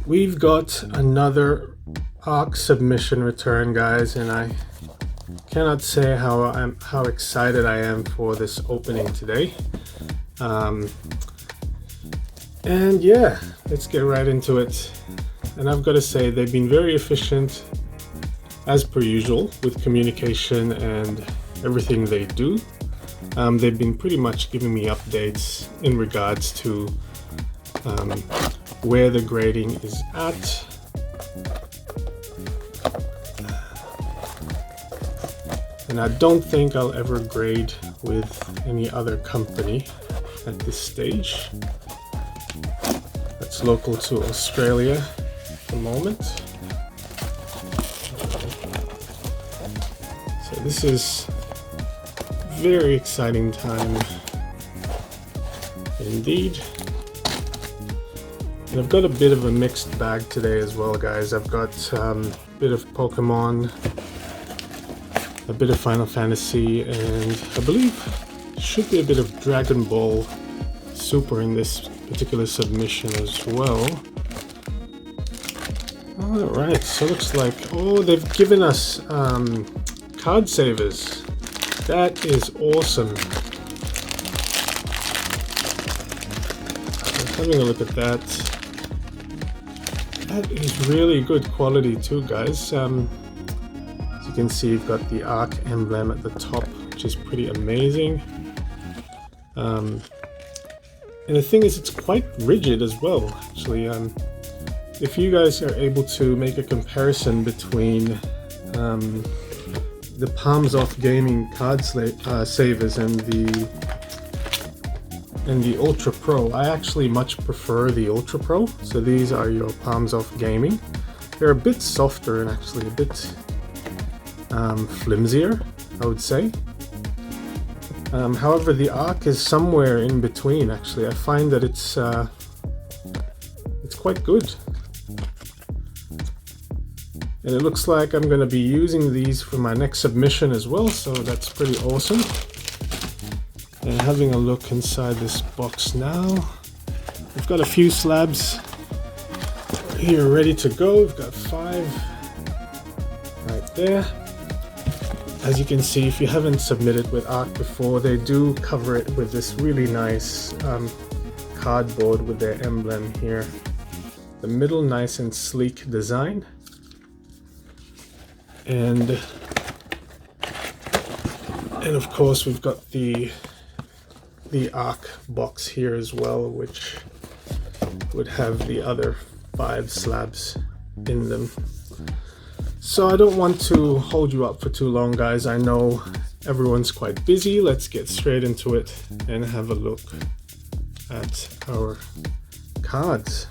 We've got another ARK submission return, guys, and I cannot say how excited I am for this opening today. And yeah, let's get right into it. And I've got to say, they've been very efficient as per usual with communication and everything they do. They've been pretty much giving me updates in regards to where the grading is at. And I don't think I'll ever grade with any other company at this stage. That's local to Australia at the moment. So this is very exciting time indeed. And I've got a bit of a mixed bag today as well, guys. I've got a bit of Pokemon, a bit of Final Fantasy, and I believe should be a bit of Dragon Ball Super in this particular submission as well. Alright, so it looks like, oh, they've given us card savers. That is awesome. Having a look at that. That is really good quality too, guys. As you can see, you've got the ARK emblem at the top, which is pretty amazing. And the thing is, it's quite rigid as well, actually. If you guys are able to make a comparison between the Palms Off Gaming card savers and the Ultra Pro, I actually much prefer the Ultra Pro. So these are your Palms Off Gaming. They're a bit softer and actually a bit flimsier, I would say. However, the ARK is somewhere in between. Actually, I find that it's quite good. And it looks like I'm going to be using these for my next submission as well, so that's pretty awesome. And having a look inside this box now, we've got a few slabs here ready to go. We've got 5 right there. As you can see, if you haven't submitted with ARK before, they do cover it with this really nice cardboard with their emblem here. The middle, nice and sleek design. And of course we've got the ARK box here as well, which would have the other 5 slabs in them. So I don't want to hold you up for too long, guys. I know everyone's quite busy. Let's get straight into it and have a look at our cards.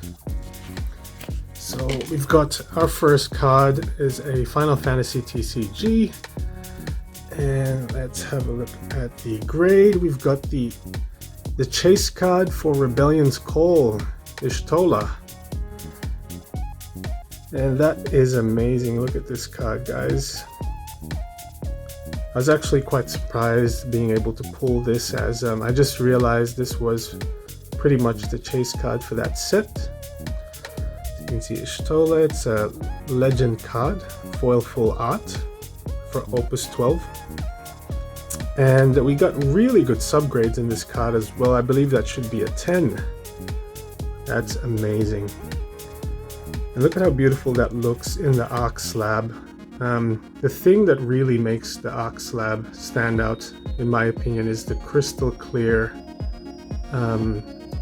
So we've got our first card is a Final Fantasy TCG, and let's have a look at the grade. We've got the chase card for Rebellion's Call, Ishtola, and that is amazing. Look at this card, guys. I was actually quite surprised being able to pull this, as I just realized this was pretty much the chase card for that set. You can see Ishtola, it's a legend card, foil full art for Opus 12. And we got really good subgrades in this card as well. I believe that should be a 10. That's amazing. And look at how beautiful that looks in the ARK slab. The thing that really makes the ARK slab stand out, in my opinion, is the crystal clear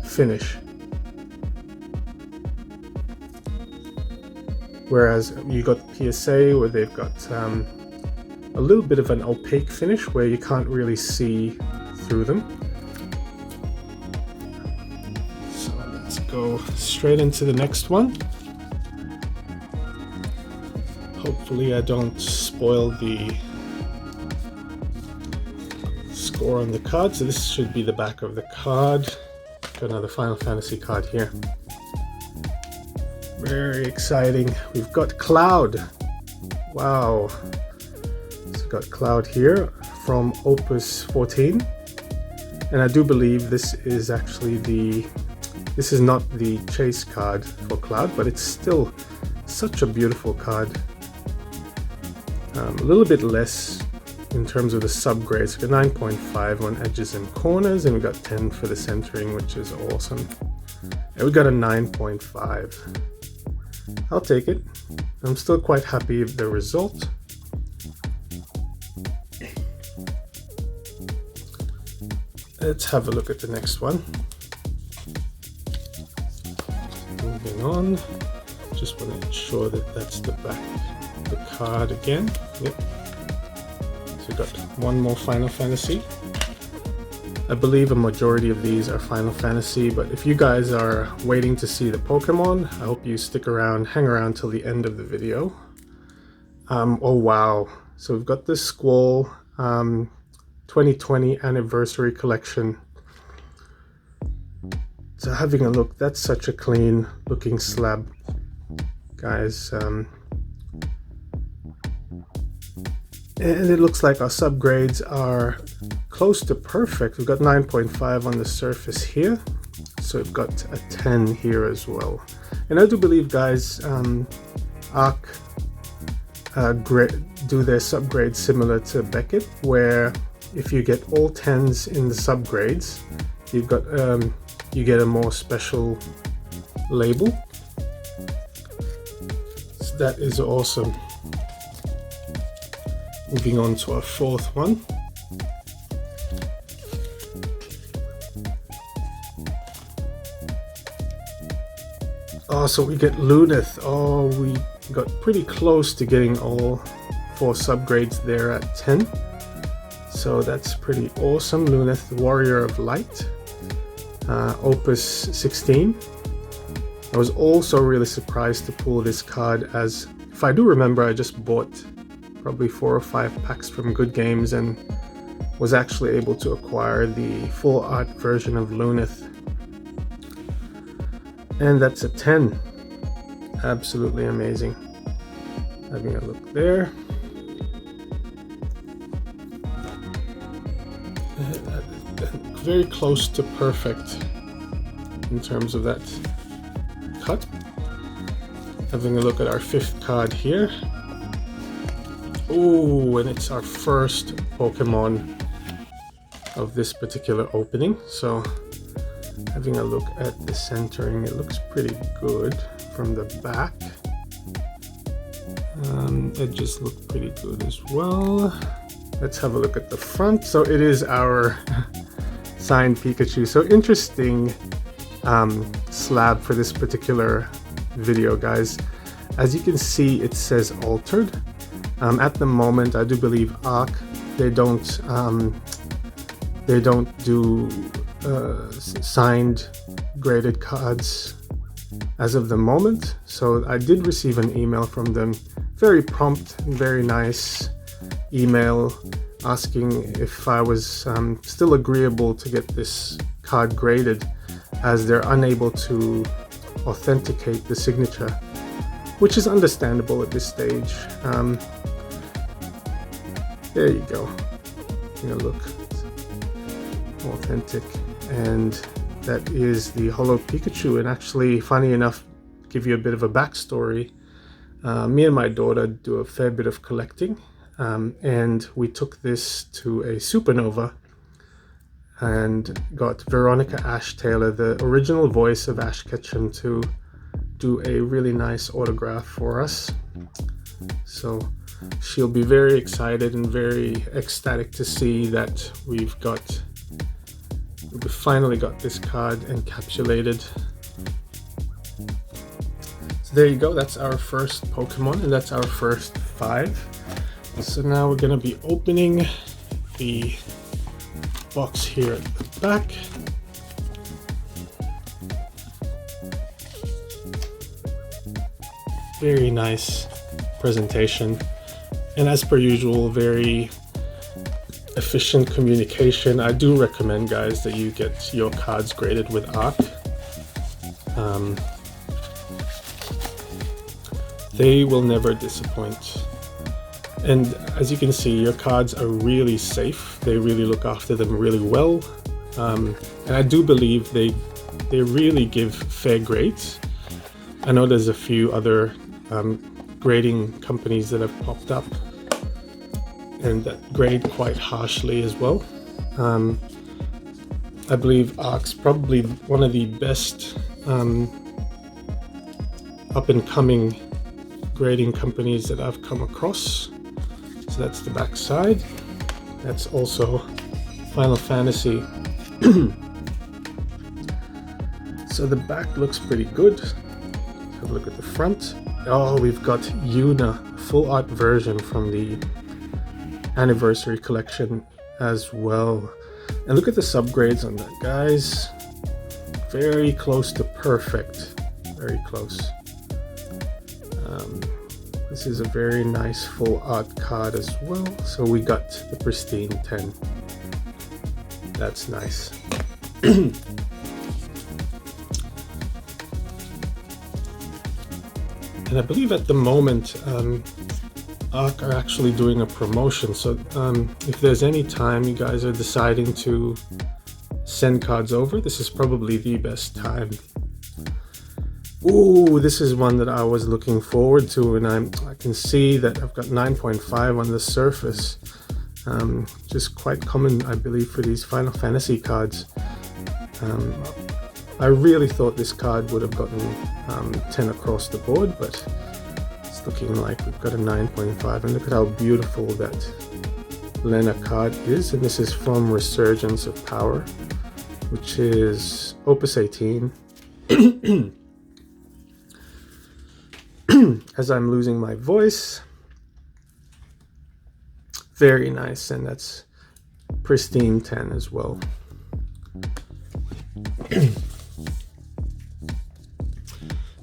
finish. Whereas you got the PSA, where they've got a little bit of an opaque finish where you can't really see through them. So let's go straight into the next one. Hopefully I don't spoil the score on the card. So this should be the back of the card. Got another Final Fantasy card here. Very exciting. We've got Cloud. Wow. So we've got Cloud here from Opus 14. And I do believe this is actually the This is not the chase card for Cloud, but it's still such a beautiful card. A little bit less in terms of the subgrades. We got 9.5 on edges and corners, and we got 10 for the centering, which is awesome. And we got a 9.5. I'll take it. I'm still quite happy with the result. Let's have a look at the next one. Moving on. Just want to ensure that that's the back of the card again. Yep. So we got one more Final Fantasy. I believe a majority of these are Final Fantasy, but if you guys are waiting to see the Pokemon, I hope you stick around, hang around till the end of the video. Oh wow, so we've got this Squall 2020 Anniversary Collection. So having a look, that's such a clean looking slab, guys. And it looks like our subgrades are close to perfect. We've got 9.5 on the surface here, so we've got a 10 here as well. And I do believe, guys, ARK do their subgrades similar to Beckett, where if you get all 10s in the subgrades, you've got you get a more special label. So that is awesome. Moving on to our fourth one. Oh, so we get Luneth. Oh, we got pretty close to getting all 4 subgrades there at 10. So that's pretty awesome. Luneth, the Warrior of Light. Opus 16. I was also really surprised to pull this card, as if I do remember, I just bought probably 4 or 5 packs from Good Games and was actually able to acquire the full art version of Luneth. And that's a 10. Absolutely amazing. Having a look there. Very close to perfect in terms of that cut. Having a look at our 5th card here. Oh, and it's our first Pokemon of this particular opening. So having a look at the centering, it looks pretty good from the back. Edges look pretty good as well. Let's have a look at the front. So it is our signed Pikachu. So interesting slab for this particular video, guys. As you can see, it says altered. At the moment, I do believe ARK, they don't do signed graded cards as of the moment. So I did receive an email from them, very prompt and very nice email, asking if I was still agreeable to get this card graded, as they're unable to authenticate the signature, which is understandable at this stage. There you go. Look, authentic, and that is the Holo Pikachu. And actually, funny enough, give you a bit of a backstory. Me and my daughter do a fair bit of collecting, and we took this to a supernova and got Veronica Ash Taylor, the original voice of Ash Ketchum, to do a really nice autograph for us. So she'll be very excited and very ecstatic to see that we finally got this card encapsulated. So there you go, that's our first Pokemon, and that's our first 5. So now we're going to be opening the box here at the back. Very nice presentation, and as per usual, very efficient communication. I do recommend, guys, that you get your cards graded with ARK. They will never disappoint. And as you can see, your cards are really safe. They really look after them really well. And I do believe they they really give fair grades. I know there's a few other grading companies that have popped up and that grade quite harshly as well. I believe ARK's probably one of the best up and coming grading companies that I've come across. So that's the back side. That's also Final Fantasy. So the back looks pretty good. Have a look at the front. Oh, we've got Yuna, full art version from the anniversary collection as well. And look at the subgrades on that, guys. Very close to perfect. Very close. This is a very nice full art card as well. So we got the pristine 10. That's nice. And I believe at the moment ARK are actually doing a promotion, so if there's any time you guys are deciding to send cards over, this is probably the best time. Ooh, this is one that I was looking forward to, and I can see that I've got 9.5 on the surface. Just quite common, I believe, for these Final Fantasy cards. I really thought this card would have gotten 10 across the board, but it's looking like we've got a 9.5, and look at how beautiful that Lena card is. And this is from Resurgence of Power, which is Opus 18. As I'm losing my voice. Very nice, and that's pristine 10 as well.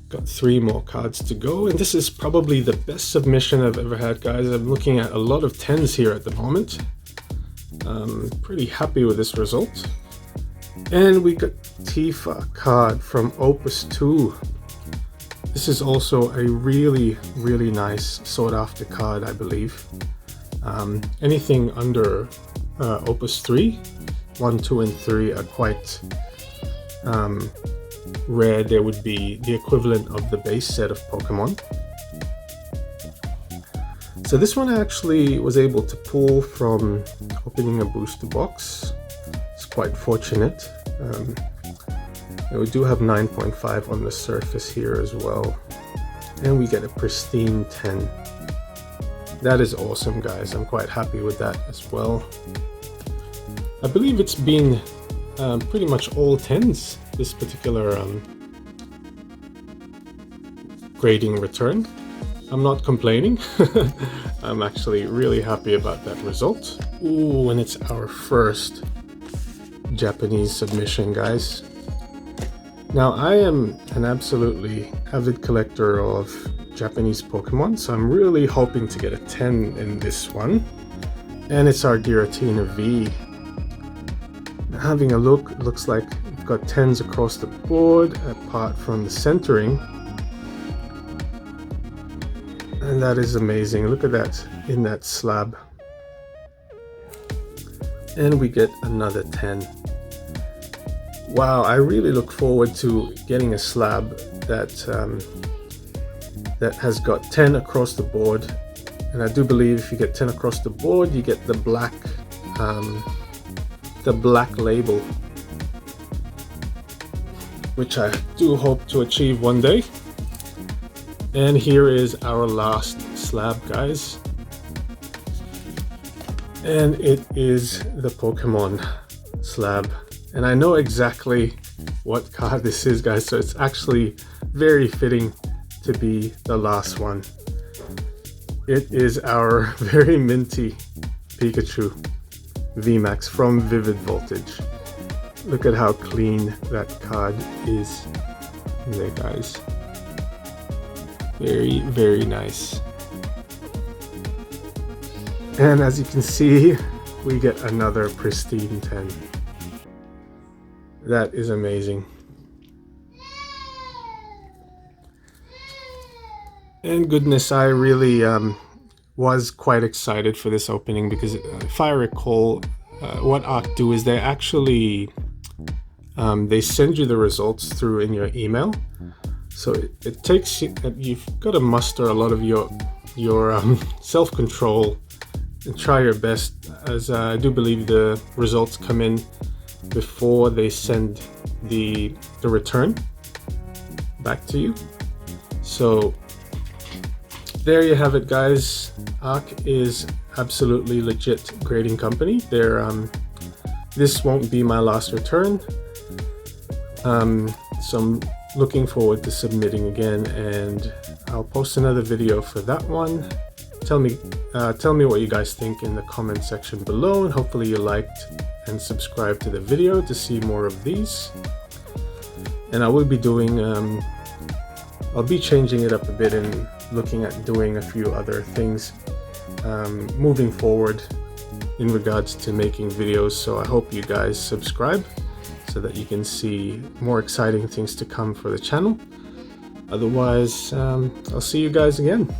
Got 3 more cards to go, and this is probably the best submission I've ever had, guys. I'm looking at a lot of 10s here at the moment. Pretty happy with this result. And we got Tifa card from Opus 2. This is also a really, really nice sought after card, I believe. Anything under Opus 3, 1, 2, and 3 are quite rare. There would be the equivalent of the base set of Pokemon. So this one I actually was able to pull from opening a booster box. It's quite fortunate. We do have 9.5 on the surface here as well. And we get a pristine 10. That is awesome, guys. I'm quite happy with that as well. I believe it's been pretty much all 10s, this particular grading return. I'm not complaining. I'm actually really happy about that result. Ooh, and it's our first Japanese submission, guys. Now, I am an absolutely avid collector of Japanese Pokemon, so I'm really hoping to get a 10 in this one. And it's our Giratina V. Now, having a look, it looks like we've got 10s across the board, apart from the centering. And that is amazing. Look at that in that slab. And we get another 10. Wow, I really look forward to getting a slab that that has got 10 across the board. And I do believe if you get 10 across the board, you get the black label, which I do hope to achieve one day. And here is our last slab, guys. And it is the Pokemon slab. And I know exactly what card this is, guys, so it's actually very fitting to be the last one. It is our very minty Pikachu VMAX from Vivid Voltage. Look at how clean that card is there, guys. Very, very nice. And as you can see, we get another pristine 10. That is amazing. And goodness, I really was quite excited for this opening because if I recall, what ARK do is they actually they send you the results through in your email. So it takes you've got to muster a lot of your self-control and try your best, as I do believe the results come in before they send the return back to you. So there you have it, guys. ARK is absolutely legit grading company. This won't be my last return, so I'm looking forward to submitting again, and I'll post another video for that one. Tell me what you guys think in the comment section below, and hopefully you liked and subscribed to the video to see more of these. And I will be doing I'll be changing it up a bit and looking at doing a few other things moving forward in regards to making videos. So I hope you guys subscribe so that you can see more exciting things to come for the channel. Otherwise, I'll see you guys again.